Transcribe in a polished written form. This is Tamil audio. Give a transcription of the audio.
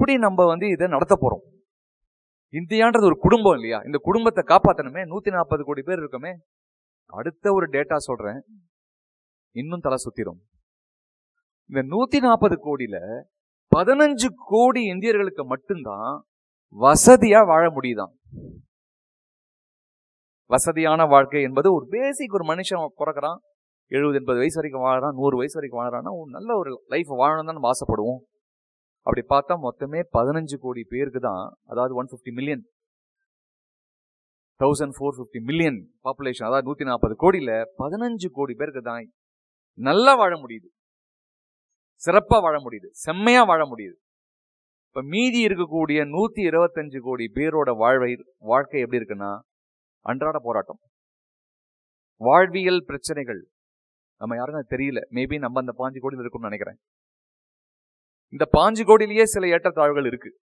எப்படி நம்ம இதை நடத்த போறோம்? இந்தியான்றது ஒரு குடும்பம் இல்லையா? இந்த குடும்பத்தை காப்பாற்றணுமே. 140 கோடி பேர் இருக்கமே. அடுத்த ஒரு டேட்டா சொல்றேன், இன்னும் தலை சுத்திரும். இந்த 140 கோடியில 15 கோடி இந்தியர்களுக்கு மட்டும்தான் வசதியா வாழ முடியுதான். வசதியான வாழ்க்கை என்பது ஒரு பேசிக். ஒரு மனுஷன் பிறக்கிறான், 70-80 வயசு வரைக்கும் வாழறான், 100 வயசு வரைக்கும் வாழறான்னா ஒரு நல்ல ஒரு லைஃப் வாழணும் தான் நம்ம ஆசைப்படுவோம். அப்படி பார்த்தா மொத்தமே 15 கோடி பேருக்கு தான், அதாவது 150 மில்லியன், 1450 மில்லியன் பாப்புலேஷன், அதாவது 140 கோடியில 15 கோடி பேருக்கு தான் நல்லா வாழ முடியுது, சிறப்பா வாழ முடியுது, செம்மையா வாழ முடியுது. இப்ப மீதி இருக்கக்கூடிய 125 கோடி பேரோட வாழ்க்கை எப்படி இருக்குன்னா அன்றாட போராட்டம், வாழ்வியல் பிரச்சனைகள். நம்ம யாருக்கும் தெரியல. மேபி நம்ம அந்த 5 கோடியில் இருக்கும்னு நினைக்கிறேன். இந்த 5 கோடியிலேயே சில ஏற்றத்தாழ்வுகள் இருக்கு.